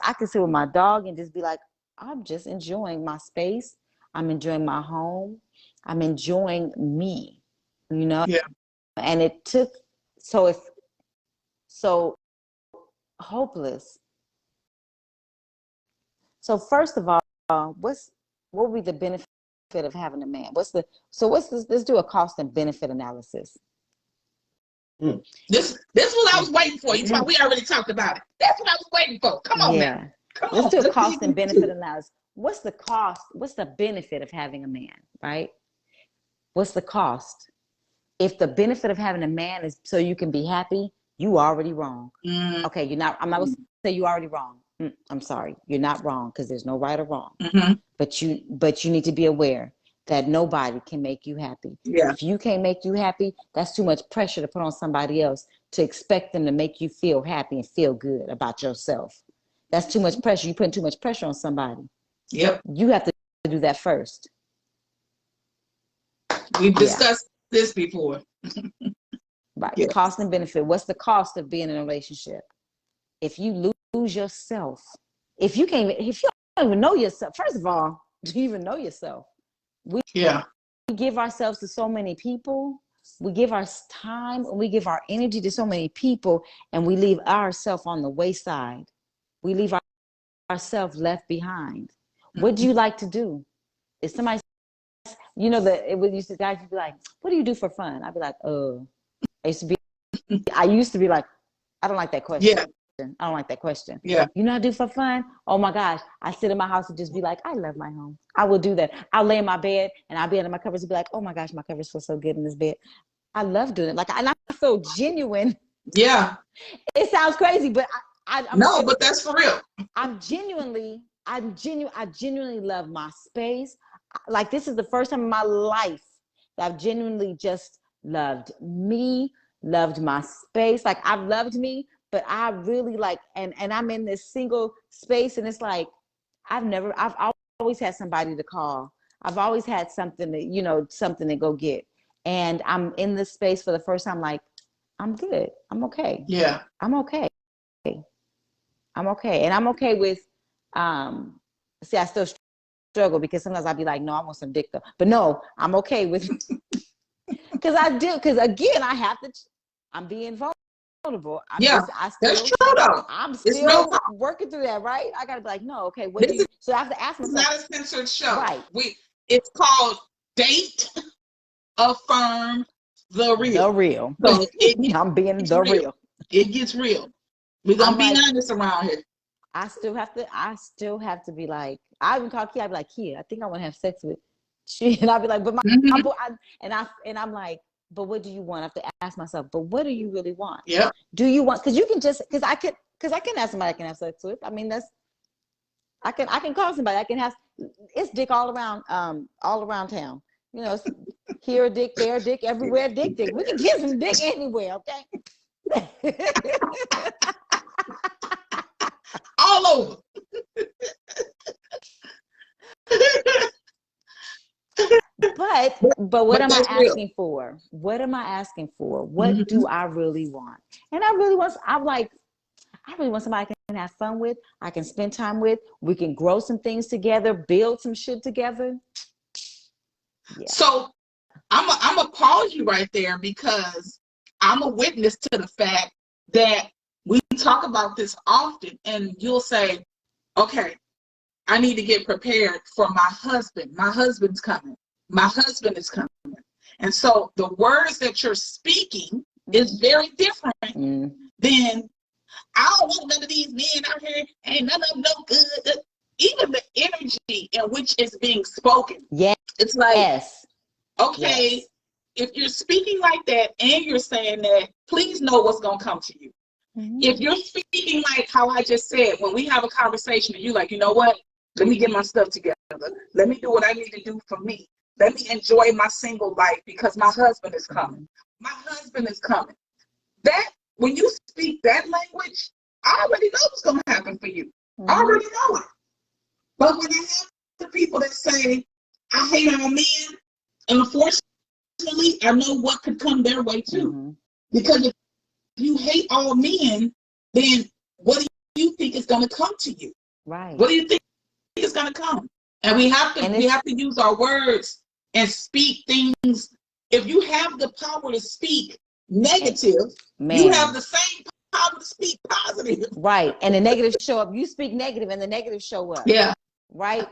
I can sit with my dog and just be like, I'm just enjoying my space. I'm enjoying my home. I'm enjoying me, Yeah. And it took, so hopeless. So first of all, what would be the benefit of having a man? Let's do a cost and benefit analysis. This is what I was waiting for. We already talked about it. That's what I was waiting for. Come on, man. Let's do a cost and benefit analysis. What's the cost? What's the benefit of having a man, right? What's the cost? If the benefit of having a man is so you can be happy, you already wrong. Okay, I'm not going to say you already wrong. I'm sorry. You're not wrong, because there's no right or wrong. Mm-hmm. But you need to be aware that nobody can make you happy. Yeah. If you can't make you happy, that's too much pressure to put on somebody else to expect them to make you feel happy and feel good about yourself. That's too much pressure. You're putting too much pressure on somebody. Yep. You have to do that first. We've discussed this before. Right. Yes. Cost and benefit. What's the cost of being in a relationship? if you lose yourself, if you don't even know yourself, first of all, do you even know yourself? We give ourselves to so many people. We give our time and we give our energy to so many people, and we leave ourselves on the wayside. We leave ourselves left behind. What do you like to do? If somebody, you know, guys would be like, what do you do for fun? I'd be like, I used to be like, I don't like that question. Yeah. I don't like that question. Yeah. You know what I do for fun? Oh my gosh. I sit in my house and just be like, I love my home. I will do that. I'll lay in my bed and I'll be under my covers and be like, oh my gosh, my covers feel so good in this bed. I love doing it. Like, and I'm so genuine. Yeah. It sounds crazy, but but that's for real. I genuinely love my space. Like, this is the first time in my life that I've genuinely just loved me, loved my space. Like, I've loved me, but I really like, and I'm in this single space, and it's like, I've always had somebody to call. I've always had something to go get. And I'm in this space for the first time, like, I'm good. I'm okay. Yeah. I'm okay. I'm okay. And I'm okay with, I still struggle because sometimes I'll be like, no, I want some dick though. But no, I'm okay with, because again, I'm being vulnerable. That's true though. I'm still working through that, right? I gotta be like, no, okay, so I have to ask myself. It's not a censored show. Right. It's called Date, Affirm, The Real. The real. So I'm being the real. It gets real. We're gonna be honest around here. I still have to be like, I even call Keya, I'd be like, Keya, I think I want to have sex with she, and I'd be like, but my boy, I'm like, but what do you want? I have to ask myself, but what do you really want? Yeah. Do you want, because I can ask somebody I can have sex with. I mean, I can call somebody, I can have, it's dick all around town. You know, here a dick, there a dick, everywhere dick. We can get some dick anywhere, okay? All over. But what am I asking for? What am I asking for? What do I really want? And I really want somebody I can have fun with, I can spend time with, we can grow some things together, build some shit together. Yeah. So I'm gonna pause you right there, because I'm a witness to the fact that we talk about this often, and you'll say, okay, I need to get prepared for my husband. My husband's coming. My husband is coming. And so the words that you're speaking is very different than, I don't want none of these men out here, ain't none of them no good. Even the energy in which is being spoken. Yeah. It's like, okay, yes. If you're speaking like that and you're saying that, please know what's going to come to you. If you're speaking like how I just said, when we have a conversation and you're like, you know what? Let me get my stuff together. Let me do what I need to do for me. Let me enjoy my single life because my husband is coming. My husband is coming. That, when you speak that language, I already know what's going to happen for you. I already know it. But when I have the people that say, I hate all men, and unfortunately, I know what could come their way too. Because if you hate all men, then what do you think is going to come to you? Right. What do you think is going to come? And we have to use our words and speak things. If you have the power to speak negative, you have the same power to speak positive. Right. And the negative show up. You speak negative and the negative show up. Yeah. Right.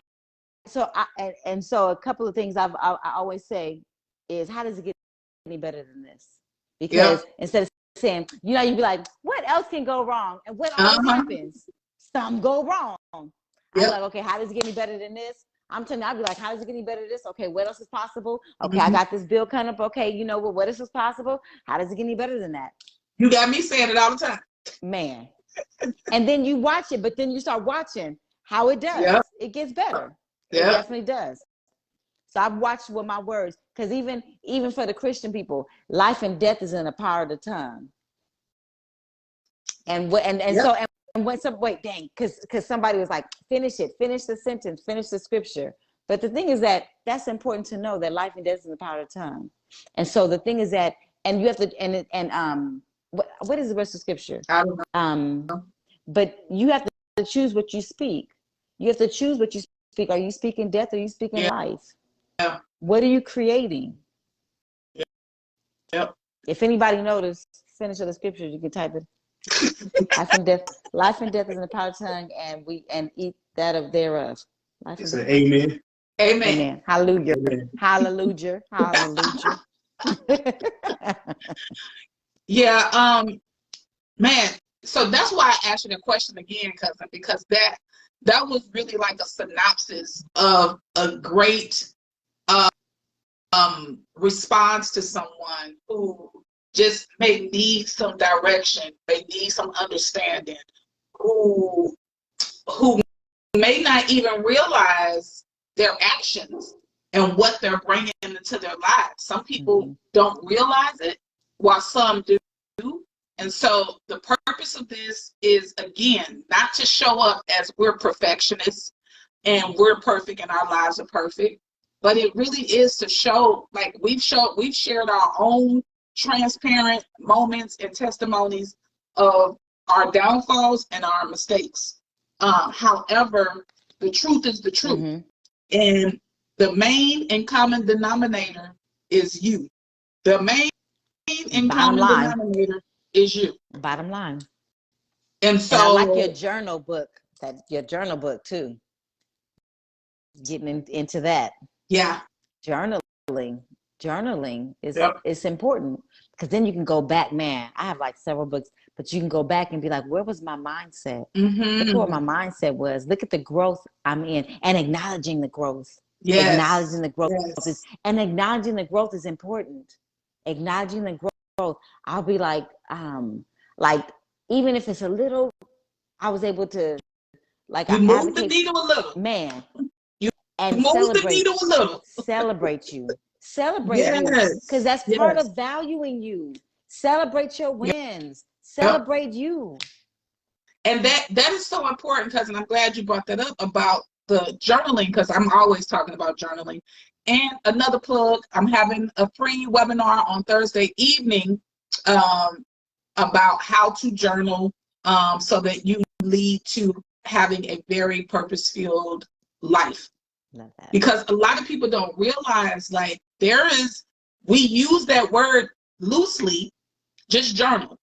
So so a couple of things I always say is, how does it get any better than this? Because instead of saying, you'd be like, what else can go wrong? And what always happens? Some go wrong. I'm like, okay, how does it get any better than this? I'd be like, how does it get any better than this? Okay, what else is possible? Okay, I got this bill coming up. Okay, you know what else is possible? How does it get any better than that? You got me saying it all the time. Man. And then you watch it, but then you start watching how it does. Yep. It gets better. It definitely does. So I've watched with my words, because even for the Christian people, life and death is in the power of the tongue. Because somebody was like, finish the sentence, finish the scripture. But the thing is that's important to know, that life and death is in the power of the tongue. And so the thing is that, and you have to, what is the rest of scripture? I don't know. But you have to choose what you speak. You have to choose what you speak. Are you speaking death or are you speaking Yeah. life? Yeah. What are you creating? Yep. If anybody noticed, finish of the scriptures, you can type it. Life and death is in the power of the tongue, and eat that of thereof. Life It's and an death. amen. Amen. Amen. Hallelujah. Amen. Hallelujah. Hallelujah. Yeah. Man. So that's why I asked you the question again, cousin, because that was really like a synopsis of a great response to someone who just may need some direction, may need some understanding, who may not even realize their actions and what they're bringing into their lives. Some people don't realize it, while some do. And so the purpose of this is, again, not to show up as we're perfectionists and we're perfect and our lives are perfect, but it really is to show, like we've shared our own transparent moments and testimonies of our downfalls and our mistakes. However, the truth is the truth. And the main and common denominator is you. The main and common denominator is you. Bottom line. And so I like your journal book, your journal book too. Getting into that. Yeah. Journaling is it's important, because then you can go back. Man, I have like several books, but you can go back and be like, where was my mindset? Look at where my mindset was. Look at the growth I'm in, and acknowledging the growth. Yes. Acknowledging the growth acknowledging the growth is important. Acknowledging the growth. I'll be like even if it's a little, I was able to you move the needle a little. Man. And move the needle a little. Celebrate you. Celebrate you. Because that's part of valuing you. Celebrate your wins. Celebrate you. And that is so important, cousin. I'm glad you brought that up about the journaling, because I'm always talking about journaling. And another plug, I'm having a free webinar on Thursday evening about how to journal so that you lead to having a very purpose-filled life. Love that. Because a lot of people don't realize, like, we use that word loosely, just journal.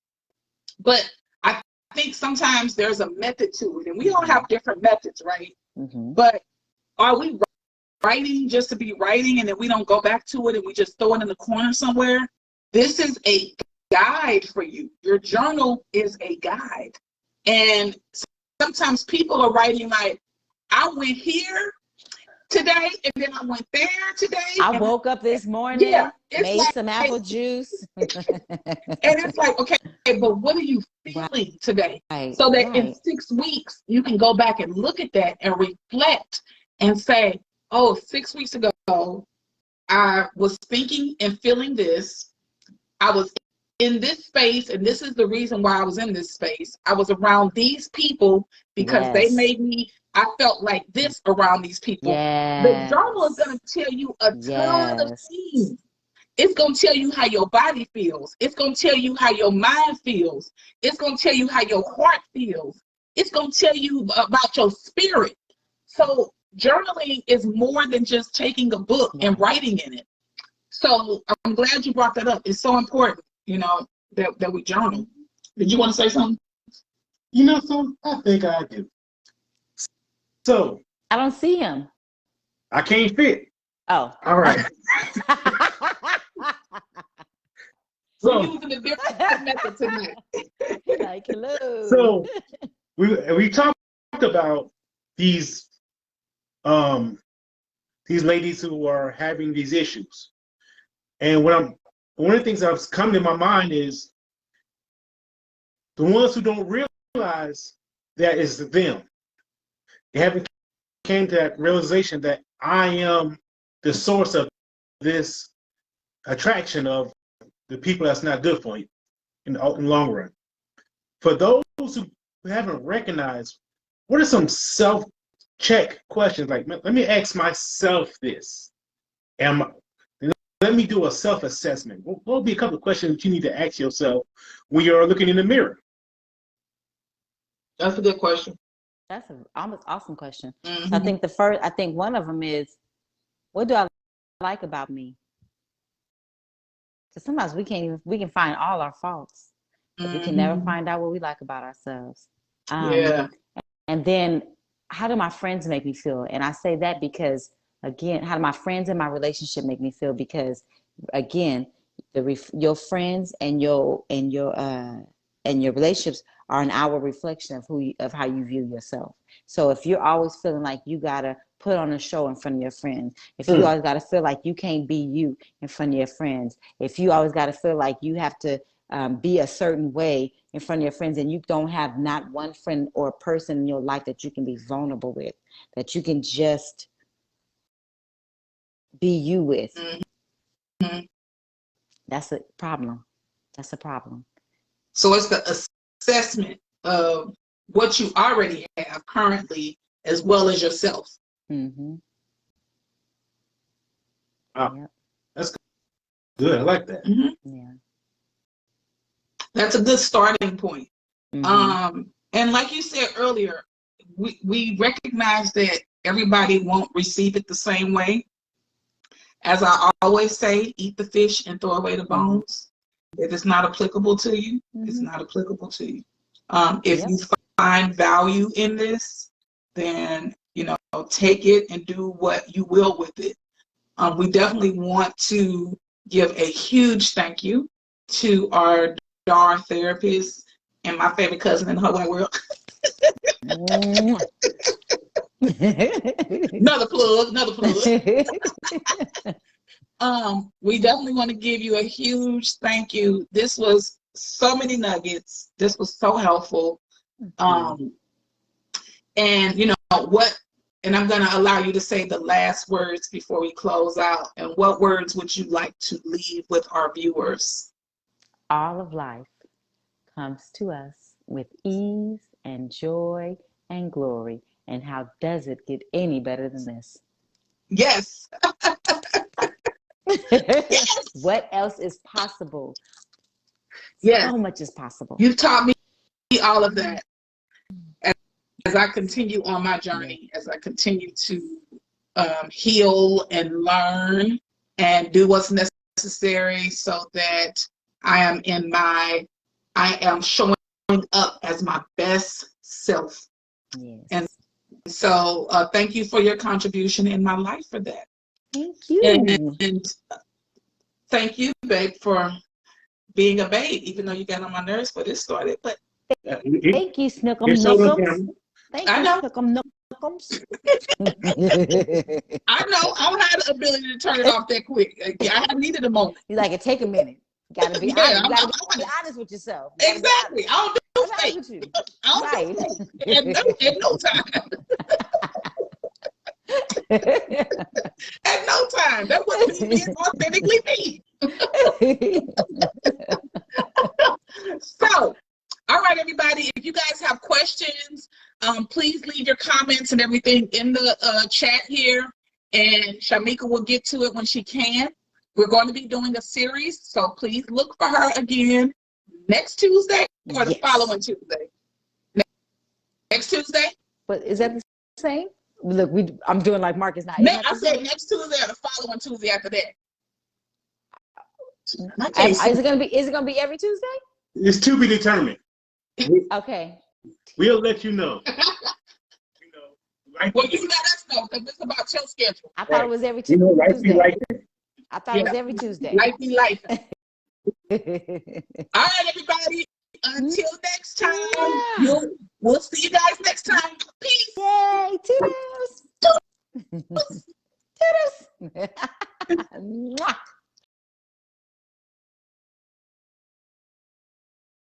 But I think sometimes there's a method to it, and we all have different methods, right? But are we writing just to be writing, and then we don't go back to it and we just throw it in the corner somewhere? This is a guide for you. Your journal is a guide. And sometimes people are writing like, I went here today, and then I went there today. I woke up this morning, made some apple juice. And it's like, okay, but what are you feeling today? So that in 6 weeks, you can go back and look at that and reflect and say, oh, 6 weeks ago, I was thinking and feeling this. I was in this space, and this is the reason why I was in this space. I was around these people because they made me, I felt like this around these people. The journal is going to tell you a ton of things. It's going to tell you how your body feels. It's going to tell you how your mind feels. It's going to tell you how your heart feels. It's going to tell you about your spirit. So journaling is more than just taking a book and writing in it. So I'm glad you brought that up. It's so important, that we journal. Did you want to say something? So I think I do. So I don't see him. I can't fit. Oh. All right. So we're using a different method tonight. Like, hello. So we talked about these ladies who are having these issues. And one of the things that's come to my mind is the ones who don't realize that it's them. They haven't came to that realization that I am the source of this attraction of the people that's not good for you in the long run. For those who haven't recognized, what are some self-check questions? Like, let me ask myself this. Let me do a self-assessment. What will be a couple of questions that you need to ask yourself when you're looking in the mirror? That's a good question. That's an almost awesome question. Mm-hmm. So I think one of them is, what do I like about me? Because sometimes we can find all our faults, but we can never find out what we like about ourselves. Yeah. And then, how do my friends make me feel? And I say that because, again, how do my friends in my relationship make me feel? Because, again, your friends and your relationships are an outward reflection of how you view yourself. So if you're always feeling like you gotta put on a show in front of your friends, if you always gotta feel like you can't be you in front of your friends, if you always gotta feel like you have to be a certain way in front of your friends, and you don't have not one friend or person in your life that you can be vulnerable with, that you can just be you with, that's a problem. That's a problem. So it's the assessment of what you already have currently, as well as yourself. Mm-hmm. Wow. Yep. That's good. I like that. Mm-hmm. Yeah. That's a good starting point. Mm-hmm. And like you said earlier, we recognize that everybody won't receive it the same way. As I always say, eat the fish and throw away the bones. If it's not applicable to you, it's not applicable to you. If you find value in this, then, take it and do what you will with it. We definitely want to give a huge thank you to our DAR therapist and my favorite cousin in the whole wide world. Another plug. We definitely want to give you a huge thank you. This was so many nuggets. This was so helpful. And and I'm going to allow you to say the last words before we close out. And what words would you like to leave with our viewers? All of life comes to us with ease and joy and glory. And how does it get any better than this? Yes. Yes. What else is possible? Yes. So much is possible. You've taught me all of that as I continue on my journey, as I continue to heal and learn and do what's necessary so that I am showing up as my best self. Yes. And so thank you for your contribution in my life for that. Thank you. And thank you, babe, for being a babe, even though you got on my nerves when this started. But thank you, Snookums. Thank you, Snookums. I know. I don't have the ability to turn it off that quick. I needed a moment. You like it, take a minute. You gotta be honest. You gotta be honest with yourself. Exactly. I don't do fake. With you. I don't do fake. At no time. At no time. That wasn't me being authentically me. So, all right, everybody. If you guys have questions, please leave your comments and everything in the chat here, and Shimeka will get to it when she can. We're going to be doing a series, so please look for her again next Tuesday or the following Tuesday. Next Tuesday. But is that the same? Look, I'm doing like Marcus now. I said next Tuesday or the following Tuesday after that. Is it gonna be every Tuesday? It's to be determined. Okay. We'll let you know. Well, you let us know because it's about your schedule. I thought it was every Tuesday. I thought it was every Tuesday. Life be life. All right, everybody. Until next time, we'll see you guys next time. Peace. Yay, toodles. Toodles. Toodles.